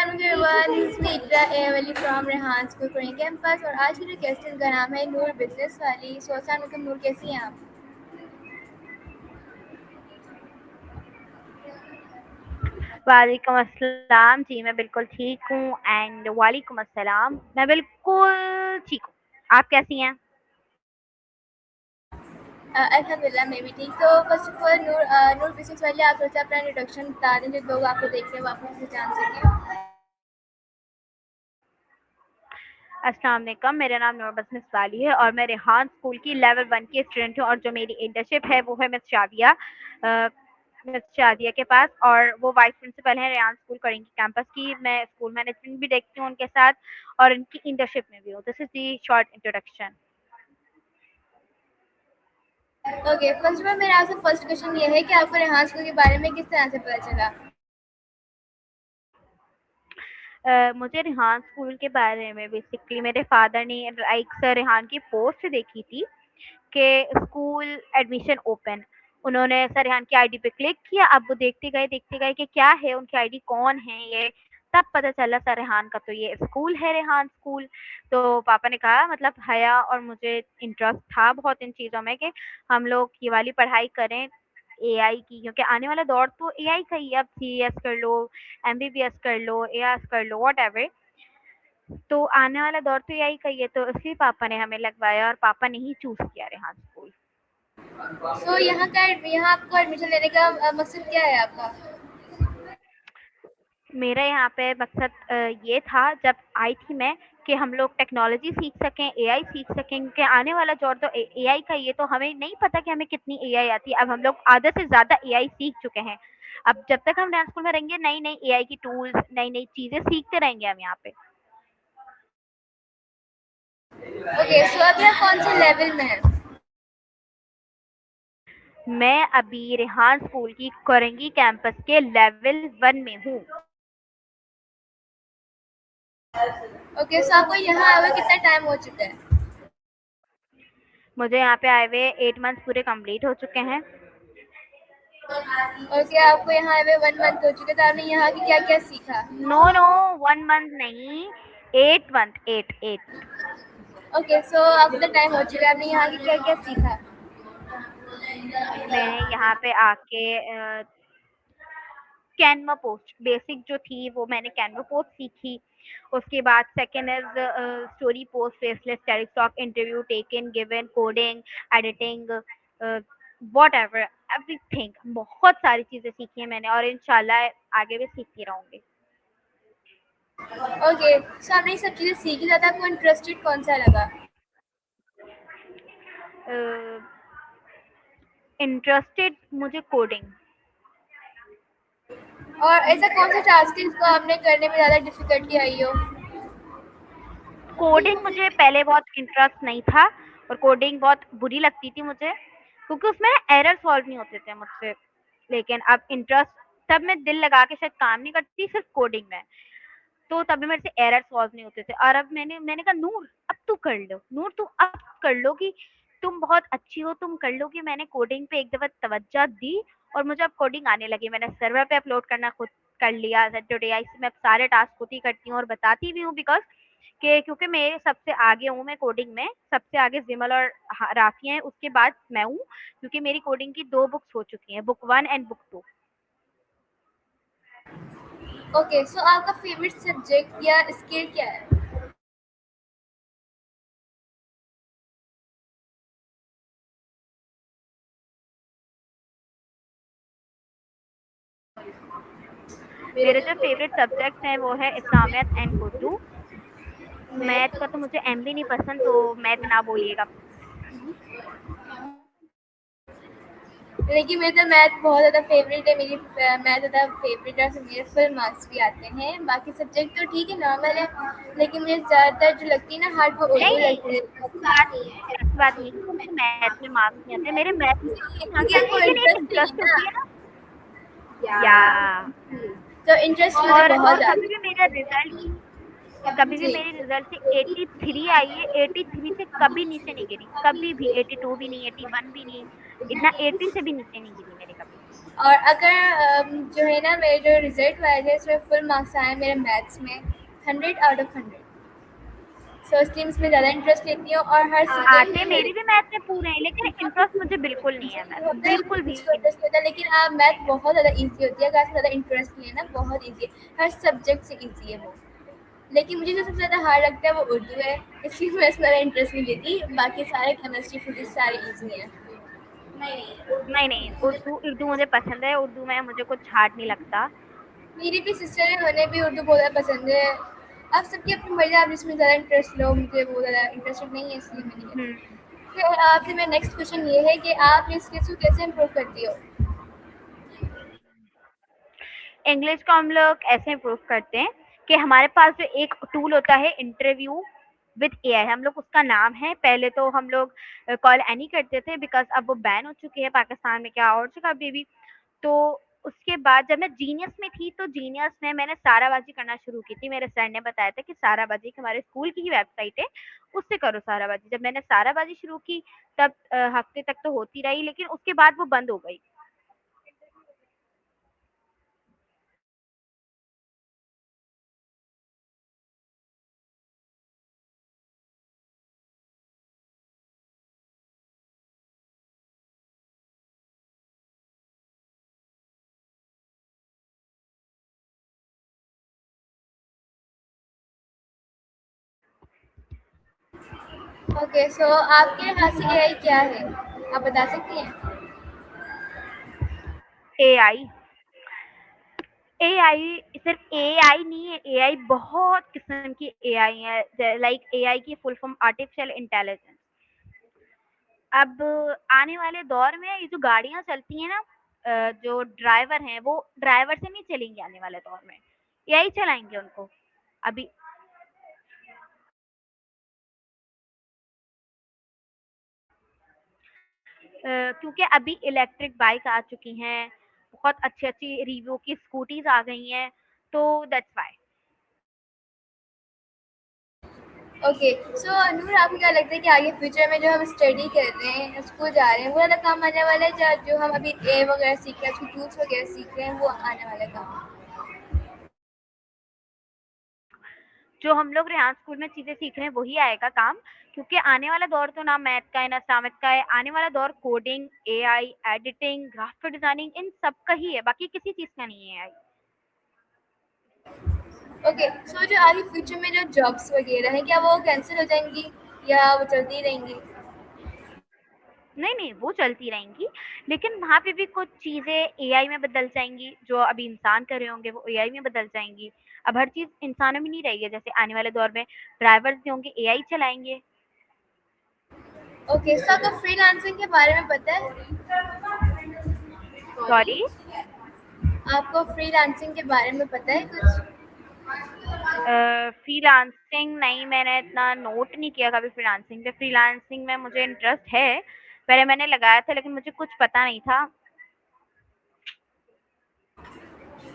Assalamualaikum everyone, this is me Ikra Airwali from Rehan School Korean Campus और आज की जो गेस्ट का नाम है नूर बिजनेस वाली। सो अस्सलामुअलैकुम नूर, कैसी हैं आप? वालेकुम अस्सलाम जी, मैं बिल्कुल ठीक हूँ एंड वालेकुम अस्सलाम, मैं बिल्कुल ठीक हूँ। आप कैसी हैं? अल्हम्दुलिल्लाह मैं भी ठीक। तो first of all Noor business वाली, आप थोड़ा सा अपना इंट्रोडक्शन बता दें जो लोग आपको देख रहे हैं वो आपको पहचान सकें। अस्सलाम वालेकुम, मेरा नाम नूर बिस्मिस वाली है और मैं रेहान स्कूल की लेवल 1 की स्टूडेंट हूँ और जो मेरी इंटर्नशिप है वो है मिस शादिया के पास और वो वाइस प्रिंसिपल हैं रेहान स्कूल करेंगी कैंपस की। मैं स्कूल मैनेजमेंट भी देखती हूँ उनके साथ और उनकी इंटर्नशिप में भी हूँ। This is the short introduction. Okay, first of all मेरा आपसे फर्स्ट क्वेश्चन ये है कि आपको रेहान स्कूल के बारे में किस तरह से पता चला? मुझे रेहान स्कूल के बारे में बेसिकली मेरे फादर ने लाइक सर रेहान की पोस्ट देखी थी कि स्कूल एडमिशन ओपन। उन्होंने सर रेहान की आईडी पे क्लिक किया। अब वो देखते गए कि क्या है, उनकी आईडी कौन है ये, तब पता चला सर रेहान का तो ये स्कूल है रेहान स्कूल। तो पापा ने कहा मतलब हया और मुझे इंटरेस्ट था बहुत इन चीज़ों में कि हम लोग ये वाली पढ़ाई करें एआई की, क्योंकि आने वाला दौर तो एआई का ही है। अब सीएस कर लो, एमबीबीएस कर लो, एआरएस कर लो, व्हाटएवर। तो आने वाला दौर तो एआई का ही है, तो इसलिए पापा ने हमें लगवाया और पापा ने ही चूज़ किया रेहान स्कूल। सो यहाँ आपको एडमिशन लेने का मकसद क्या है आपका? मेरा यहाँ पे मकसद ये था जब आई थी मैं कि हम लोग टेक्नोलॉजी सीख सकें, एआई सीख सकें, कि आने वाला दौर तो एआई का ही है। तो हमें नहीं पता कि हमें कितनी एआई आती है। अब हम लोग आधे से ज़्यादा एआई सीख चुके हैं। अब जब तक हम डांस स्कूल में रहेंगे नई-नई एआई की टूल्स, नई-नई चीज़ें सीखते रहेंगे हम यहाँ पे। ओके, सो अभी आप कौन से लेवल में हैं? मैं अभी रेहान स्कूल की कोरंगी कैंपस के लेवल 1 में हूँ। ओके, सो आपको यहाँ आए हुए कितना टाइम हो चुका है? मुझे यहाँ पे आए हुए 8 मंथ्स पूरे कंप्लीट हो चुके हैं। ओके, आपको यहाँ आए हुए 1 मंथ हो चुके, तो आपने यहाँ की क्या-क्या सीखा? नो नो 1 मंथ नहीं, 8 मंथ, 8। ओके, सो अब कितना टाइम हो चुका है, आपने यहाँ की क्या-क्या सीखा? मैंने यहाँ पे आके कैनवा पोस्ट बेसिक जो थी वो मैंने कैनवा पोस्ट सीखी। उसके बाद second is story post, faceless, telestock, interview taken, given, coding, editing, whatever, everything. बहुत सारी चीज़ें सीखी हैं मैंने और इंशाल्लाह आगे भी सीखती रहूँगी। ओके, सो आपने ये सब चीज़ें सीखी, ज़्यादा आपको इंटरेस्टेड कौन-सा लगा? इंटरेस्टेड मुझे कोडिंग। और ऐसा कौन-सा टास्क है जिसको आपने करने में ज़्यादा डिफ़िकल्टी आई हो? कोडिंग मुझे पहले बहुत इंटरेस्ट नहीं था और कोडिंग बहुत बुरी लगती थी मुझे, क्योंकि उसमें एरर सॉल्व नहीं होते थे मुझसे। लेकिन अब इंटरेस्ट, तब मैं दिल लगा के शायद काम नहीं करती सिर्फ कोडिंग में, तो तभी मेरे से एरर सॉल्व नहीं होते थे। और अब मैंने कहा नूर अब तू कर लो, नूर तू अब कर लो कि तुम बहुत अच्छी हो, तुम कर लो कि मैंने कोडिंग पे एक दफ़ा तवज्जो दी और मुझे अब कोडिंग आने लगी। मैंने सर्वर पे अपलोड करना खुद कर लिया। ज़ेड.आई से मैं अब सारे टास्क खुद ही करती हूँ और बताती भी हूँ, बिकॉज़ कि क्योंकि मैं सबसे आगे हूँ, मैं कोडिंग में सबसे आगे जिमल और राफिया हैं, उसके बाद मैं हूँ, क्योंकि मेरी कोडिंग की 2 बुक्स हो चुकी हैं, बुक 1 एंड बुक 2। ओके, सो आपका फ़ेवरेट सब्जेक्ट या स्किल क्या है? मेरे जो फेवरेट सब्जेक्ट्स हैं वो है इस्लामियत एंड उर्दू। मैथ का तो मुझे एम भी नहीं पसंद, तो मैथ ना बोलिएगा। लेकिन मेरा तो मैथ बहुत ज़्यादा फ़ेवरेट है, मेरी मैथ ज़्यादा फ़ेवरेट है, उसमें मेरे फुल मार्क्स भी आते हैं। बाकी सब्जेक्ट तो ठीक है, नॉर्मल है, लेकिन मुझे ज़्यादातर जो लगती है ना हार्ड, वो नहीं उर्दू नहीं, लगती है। ऐसी बात नहीं है कि मुझे मैथ में मार्क्स नहीं आते। मेरे मैथ में मार्क्स क्योंकि आते हैं, आपको लेकिन एक इंटरेस्ट नहीं इंटरेस्ट है होती है ना, ना। या तो इंटरेस्ट मुझे बहुत और ज़्यादा है। कभी भी जी। मेरे रिजल्ट से 83 आई है। 83 से कभी नीचे नहीं गिरी, कभी भी 82 भी नहीं, 81 भी नहीं, इतना 80 से भी नीचे नहीं गिरी मेरे कभी। और अगर जो है ना मेरे जो रिजल्ट वाले थे उसमें फुल मार्क्स आए मेरे मैथ्स में 100 आउट ऑफ 100। सो इसलिए मैं इसमें ज़्यादा इंटरेस्ट लेती हूँ और हर आते सब्जेक्ट मेरे भी मैथ में पूरे हैं, लेकिन इंटरेस्ट मुझे बिल्कुल नहीं है मैथ में, होता है बिल्कुल भी जिसको नहीं। इंटरेस्ट होता है, लेकिन आप मैथ बहुत ज़्यादा ईजी होती है अगर आपको ज़्यादा इंटरेस्ट लेना बहुत ईजी है, हर सब्जेक्ट से ईजी है वो। लेकिन मुझे जो सबसे ज़्यादा हार्ड लगता है वो उर्दू है, इसलिए मैं इसमें ज़्यादा इंटरेस्ट नहीं लेती, बाकी सारे केमिस्ट्री फिजिक्स सारे ईजी हैं। नहीं, नहीं, उर्दू उर्दू मुझे पसंद है, उर्दू में मुझे कुछ हार्ड नहीं लगता। मेरी भी सिस्टर है, उन्हें भी उर्दू बहुत ज़्यादा पसंद है। आप सबकी अपनी मर्ज़ी, आप जिसमें ज़्यादा इंटरेस्ट लो, मुझे वो ज़्यादा इंटरेस्टेड नहीं है इसलिए मैं नहीं हुँ। करती। फिर आपसे मेरा नेक्स्ट क्वेश्चन ये है कि आप इस स्किल्स को कैसे इम्प्रूव करती हो? इंग्लिश को हम लोग ऐसे इम्प्रूव करते हैं कि हमारे पास जो एक टूल होता है इंटरव्यू विद एआई, हम लोग उसका नाम है, पहले तो हम लोग कॉल एनी करते थे बिकॉज़ अब वो बैन हो चुकी है पाकिस्तान में, क्या और जगह पे भी। तो उसके बाद जब मैं जीनियस में थी, तो जीनियस में मैंने साराबाजी करना शुरू की थी। मेरे सर ने बताया था कि साराबाजी एक हमारे स्कूल की ही वेबसाइट है, उससे करो साराबाजी। जब मैंने साराबाजी शुरू की तब हफ्ते तक तो होती रही, लेकिन उसके बाद वो बंद हो गई। ओके, सो आपके लिहाज से एआई क्या है? आप बता सकती हैं? एआई एआई सिर्फ एआई नहीं है, एआई बहुत किस्म की एआई है, लाइक एआई की फुल फॉर्म आर्टिफिशियल इंटेलिजेंस। अब आने वाले दौर में ये जो गाड़ियां चलती हैं ना, जो ड्राइवर हैं वो ड्राइवर से नहीं चलेंगे आने वाले दौर में, एआई चलाएंगे उनको। अभी क्योंकि अभी इलेक्ट्रिक बाइक आ चुकी हैं, बहुत अच्छी अच्छी रिव्यू की स्कूटीज आ गई हैं, तो दैट्स वाई। ओके, सो नूर, आपको क्या लगता है कि आगे फ्यूचर में जो हम स्टडी कर रहे हैं, स्कूल जा रहे हैं, वो ज़्यादा काम आने वाला है, या जो हम अभी ए वगैरह सीख रहे हैं, उसके टूल्स वगैरह सीख रहे हैं, वो आने वाला है काम? जो हम लोग रेहान स्कूल में चीज़ें सीख रहे हैं वही आएगा काम, क्योंकि आने वाला दौर तो ना मैथ का है ना सामत का है, आने वाला दौर coding, AI, editing, graphic designing, इन सब का ही है, बाकी किसी चीज़ का नहीं है एआई। ओके, सो जो आगे फ्यूचर में जो जॉब्स वगैरह हैं, क्या वो कैंसिल हो जाएंगी या वो चलती रहेंगी? नहीं, नहीं, वो चलती रहेंगी, लेकिन वहाँ पे भी कुछ चीज़ें एआई में बदल जाएँगी, जो अभी इंसान कर रहे होंगे वो एआई में बदल जाएँगी। अब हर चीज़ इंसानों में नहीं रहेगी, जैसे आने वाले दौर में ड्राइवर्स भी होंगे, एआई चलाएँगे। ओके, सो आपको फ्रीलांसिंग के बारे में पता है? Sorry, sorry? आपको फ्रीलांसिंग के बारे में पता है कुछ? फ्रीलांसिंग नहीं, मैंने इतना नोट नहीं किया कभी फ्रीलांसिंग पे। फ्रीलांसिंग में मुझे इंटरेस्ट है, पहले मैंने लगाया था लेकिन मुझे कुछ पता नहीं था।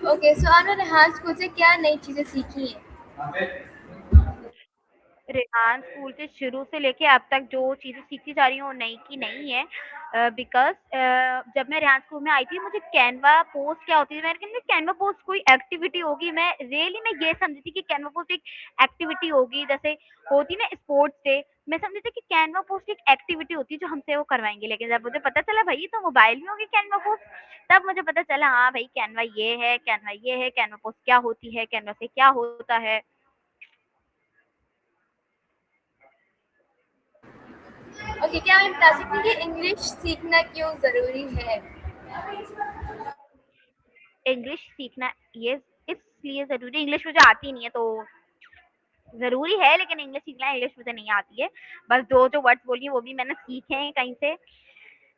ओके, सो आपने रेहान स्कूल से क्या नई चीज़ें सीखी हैं? रेहान स्कूल से शुरू से लेके अब तक जो चीज़ें सीखती जा रही हूँ वो नई की नई है, बिकॉज़ जब मैं रेहान स्कूल में आई थी मुझे कैनवा पोस्ट क्या होती है, मैंने कहा कैनवा पोस्ट कोई एक्टिविटी होगी, मैं रियली मैं ये समझी थी कि कैनवा पोस्ट एक एक्टिविटी होगी, जैसे होती ना स्पोर्ट्स डे, मैं समझी थी कि कैनवा पोस्ट एक एक्टिविटी होती है जो हमसे वो करवाएँगे, लेकिन जब मुझे पता चला भई ये तो मोबाइल में होगी कैनवा पोस्ट, तब मुझे पता चला हाँ भाई कैनवा ये है, कैनवा ये है, कैनवा पोस्ट क्या होती है, कैनवा से क्या होता है। ओके, क्या आप बता सकती हैं कि इंग्लिश सीखना क्यों ज़रूरी है? इंग्लिश सीखना ये इसलिए ज़रूरी, इंग्लिश मुझे आती नहीं है तो ज़रूरी है, लेकिन इंग्लिश सीखना इंग्लिश मुझे नहीं आती है। बस जो वर्ड्स बोली हैं वो भी मैंने सीखे हैं कहीं से।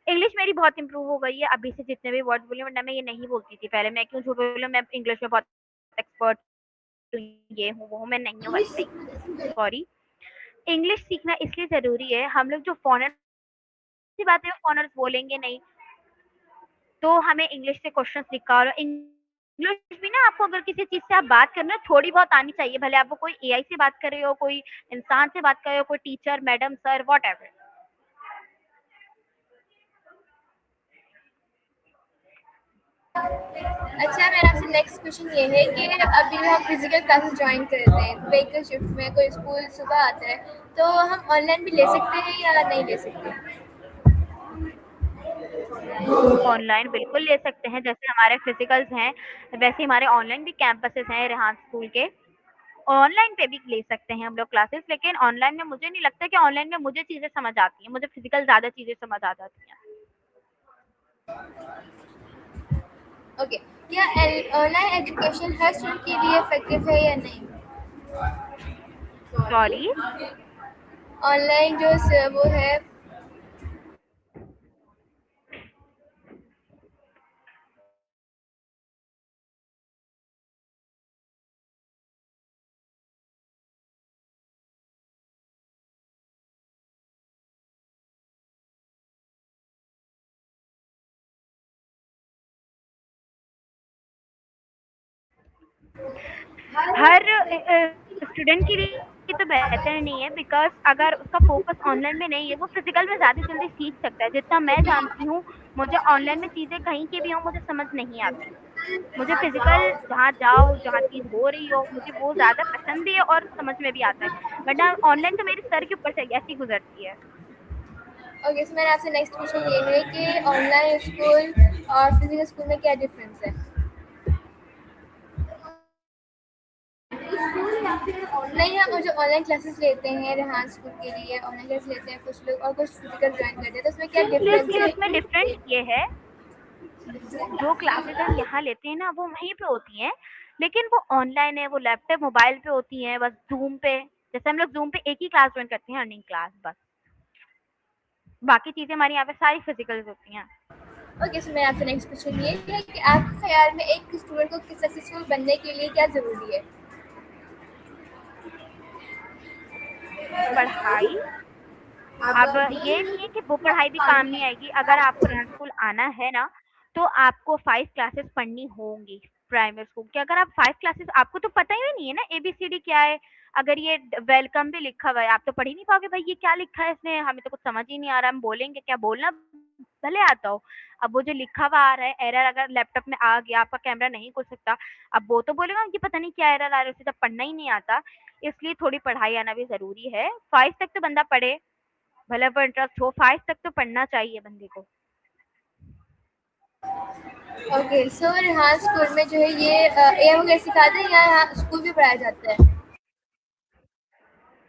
इंग्लिश मेरी बहुत इम्प्रूव हो गई है अभी से जितने भी वर्ड्स बोली, वरना मैं ये नहीं बोलती थी पहले। मैं क्यों झूठ बोलूँ, मैं इंग्लिश में बहुत एक्सपर्ट हूँ, ये हूँ, वो हूँ, मैं नहीं हूँ इंग्लिश वैसे ही। सीखना कैसे? सॉरी। इंग्लिश सीखना इसलिए ज़रूरी है, हम लोग जो फ़ॉरेनर सी बात है, फ़ॉरेनर्स बोलेंगे नहीं, तो हमें इंग्लिश से क्वेश्चंस लिखा और इंग्लिश भी ना आपको अगर किसी चीज़ से आप बात कर रहे हो थोड़ी बहुत आनी चाहिए, भले आप वो कोई एआई से बात कर रहे हो, कोई इंसान से बात कर रहे हो, कोई टीचर, मैडम, सर, व्हाटएवर। अच्छा, मेरा आपसे नेक्स्ट क्वेश्चन ये है कि अभी हम फिजिकल क्लासेस ज्वाइन करते हैं व्हीकल शिफ्ट में, कोई स्कूल सुबह आता है, तो हम ऑनलाइन भी ले सकते हैं या नहीं ले सकते? ऑनलाइन बिल्कुल ले सकते हैं, जैसे हमारे फिजिकल्स हैं वैसे हमारे ऑनलाइन भी कैंपसेस हैं रेहान स्कूल के। ऑनलाइन पे भी ले सकते हैं हम लोग क्लासेस, लेकिन ऑनलाइन में मुझे नहीं लगता कि ऑनलाइन में मुझे चीज़ें समझ आती हैं, मुझे फिजिकल ज़्यादा चीज़ें समझ आ जाती हैं। ओके, क्या ऑनलाइन एजुकेशन हर स्टूडेंट के लिए इफेक्टिव है या नहीं? सॉरी। ऑनलाइन जो वो है, हर स्टूडेंट के लिए तो बेहतर नहीं है, बिकॉज़ अगर उसका फ़ोकस ऑनलाइन में नहीं है, वो फिज़िकल में ज़्यादा जल्दी सीख सकता है। जितना मैं जानती हूँ, मुझे ऑनलाइन में चीज़ें कहीं की भी हों, मुझे समझ नहीं आती। मुझे फिज़िकल जहाँ जाओ, जहाँ चीज़ हो रही हो, मुझे वो ज़्यादा पसंद भी है और समझ में भी आता है। वरना ऑनलाइन तो मेरे सर के ऊपर से ऐसे ही गुज़रती है। ओके, सो मेरा आपसे नेक्स्ट क्वेश्चन ये है कि ऑनलाइन स्कूल और फिजिकल स्कूल में क्या डिफरेंस है? नहीं, हम जो ऑनलाइन क्लासेस लेते हैं रेहान स्कूल के लिए ऑनलाइन क्लास लेते हैं कुछ लोग और कुछ फिजिकल ज्वाइन करते हैं, तो उसमें क्या डिफरेंस सीरियसली उसमें डिफरेंस है? ये है, जो क्लासेस हम यहाँ लेते हैं ना वो वहीं पे होती हैं, लेकिन वो ऑनलाइन है, वो लैपटॉप मोबाइल पे होती हैं, बस ज़ूम पे। जैसे हम लोग ज़ूम पे एक ही क्लास ज्वाइन करते हैं, अर्निंग क्लास बस। बाकी चीज़ें हमारी यहाँ पे सारी फिजिकल्स होती हैं। ओके, सो मेरा आपसे नेक्स्ट क्वेश्चन ये है कि आपके ख्याल में एक स्टूडेंट को सक्सेसफुल बनने के लिए क्या ज़रूरी है? पढ़ाई। अब ये नहीं है कि वो पढ़ाई भी काम नहीं आएगी, अगर आपको रेहान स्कूल आना है ना, तो आपको 5 क्लासेस पढ़नी होंगी प्राइमरी स्कूल की। अगर आप 5 क्लासेस आपको तो पता ही नहीं है ना एबीसीडी क्या है, अगर ये वेलकम भी लिखा हुआ है, आप तो पढ़ ही नहीं पाओगे भाई ये क्या लिखा है इसमें, हमें तो कुछ समझ ही नहीं आ रहा, हम बोलेंगे क्या, बोलना भले आता हो। अब वो जो लिखा हुआ आ रहा है एरर अगर लैपटॉप में आ गया, आपका कैमरा नहीं खुल सकता, अब वो तो बोलेगा ये पता नहीं क्या एरर आ रहा है, उसे तो पढ़ना ही नहीं आता। इसलिए थोड़ी पढ़ाई आना भी ज़रूरी है। 5 तक तो बंदा पढ़े, भले वो इंटरेस्ट हो, 5 तक तो पढ़ना चाहिए बंदे को। ओके, सो रेहान स्कूल में जो है ये ए वगैरह सिखाते हैं या यहाँ स्कूल भी पढ़ाया जाता है?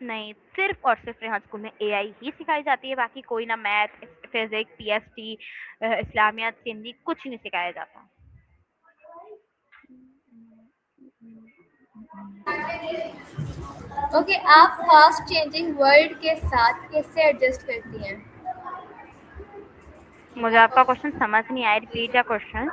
नहीं, सिर्फ़ और सिर्फ़ रेहान स्कूल में एआई ही सिखाई जाती है, बाकी कोई ना मैथ, फिज़िक्स, पीएसटी, इस्लामियात, सिंधी कुछ नहीं सिखाया जाता। ओके, आप फास्ट चेंजिंग वर्ल्ड के साथ कैसे एडजस्ट करती हैं? मुझे आपका क्वेश्चन समझ नहीं आया, रिपीट द क्वेश्चन।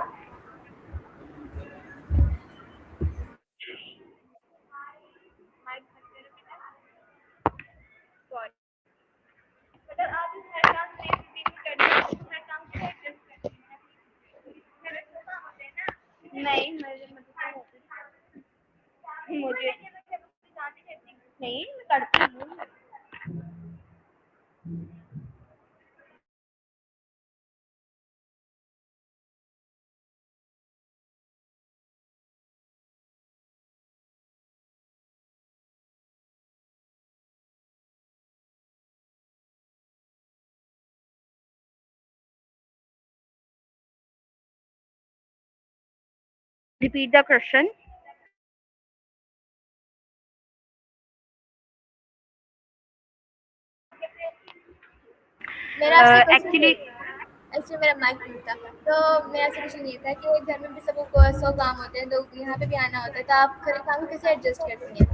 नहीं, मुझे नहीं, मैं करती हूँ। Repeat the question. मेरा आपसे क्वेश्चन ये एक्चुअली एक्चुअली मेरा माइक नहीं था, तो मेरा आपसे क्वेश्चन ये था कि घर में भी सबको 100 काम होते हैं, तो यहाँ पे भी आना होता है, तो आप घर काम को कैसे एडजस्ट करती हैं?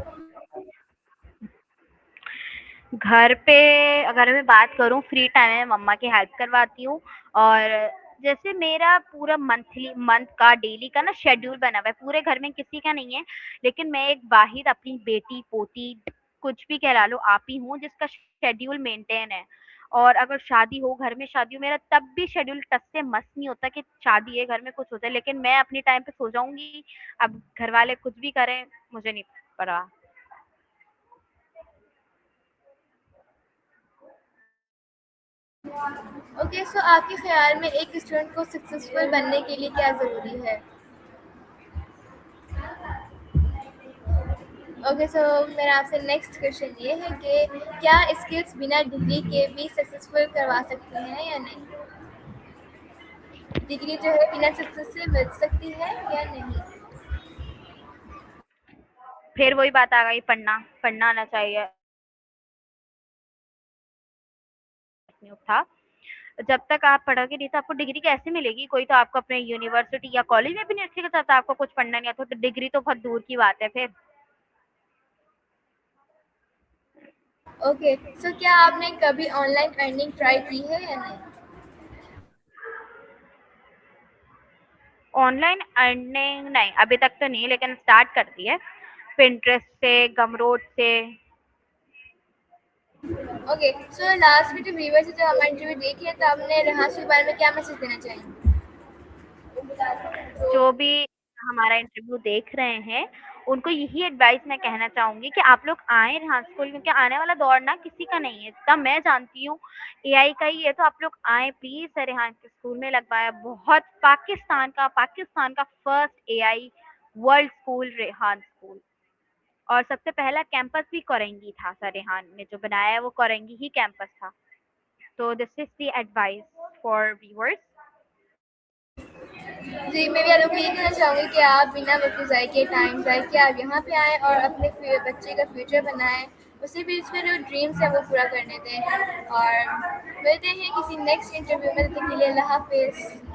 घर पे अगर मैं बात करूँ फ्री टाइम में मम्मा की हेल्प करवाती हूँ, और जैसे मेरा पूरा मंथ का डेली का ना शेड्यूल बना हुआ है, पूरे घर में किसी का नहीं है, लेकिन मैं एक वाहिद अपनी बेटी पोती कुछ भी कहला लो आप ही हूँ जिसका शेड्यूल मेंटेन है। और अगर शादी हो, घर में शादी हो, मेरा तब भी शेड्यूल टस से मस नहीं होता कि शादी है घर में कुछ होता है, लेकिन मैं अपनी टाइम पे सो जाऊंगी। अब घर वाले कुछ भी करें, मुझे नहीं पता। ओके, सो आपके ख्याल में एक स्टूडेंट को सक्सेसफुल बनने के लिए क्या ज़रूरी है? ओके, सो मेरा आपसे नेक्स्ट क्वेश्चन ये है कि क्या स्किल्स बिना डिग्री के भी सक्सेसफुल करवा सकती हैं या नहीं? डिग्री जो है बिना सक्सेस से मिल सकती है या नहीं? फिर वही बात आ गई, पढ़ना पढ़ना आना चाहिए। नहीं उठा, जब तक आप पढ़ोगे नहीं तो आपको डिग्री कैसे मिलेगी? कोई तो आपको अपने यूनिवर्सिटी या कॉलेज में भी नहीं रखेगा जब तक आपको कुछ पढ़ना नहीं आता, तो डिग्री तो बहुत दूर की बात है फिर। ओके, सो क्या आपने कभी ऑनलाइन अर्निंग ट्राई की है या नहीं? ऑनलाइन अर्निंग नहीं, अभी तक तो नहीं, लेकिन स्टार्ट कर दी है, पिंटरेस्ट से, गमरोड से। ओके, सो लास्ट में जो व्यूअर्स जो हमारा इंटरव्यू देख रहे हैं, तो आपने रेहान के बारे में क्या मैसेज देना चाहेंगे? जो भी हमारा इंटरव्यू देख रहे हैं, उनको यही एडवाइस मैं कहना चाहूँगी कि आप लोग आएँ रेहान स्कूल, क्योंकि आने वाला दौर ना किसी का नहीं है, जितना मैं जानती हूँ एआई का ही है, तो आप लोग आएँ प्लीज़ रेहान के स्कूल में लगवाया। बहुत पाकिस्तान का first AI world school Rehan school, और सबसे पहला कैंपस भी कोरेंगी था सर, रेहान ने जो बनाया है वो कोरेंगी ही कैंपस था। तो this is the advice for viewers. जी, मैं भी आप लोगों को ये कहना चाहूँगी कि आप बिना वक्त ज़ाय के, टाइम ज़ाय के आप यहाँ पे आएँ और अपने बच्चे का फ्यूचर बनाएँ, उसे भी उसके जो ड्रीम्स है वो पूरा करने दें। और मिलते हैं किसी नेक्स्ट इंटरव्यू में, तब तक के लिए अल्लाह हाफिज़।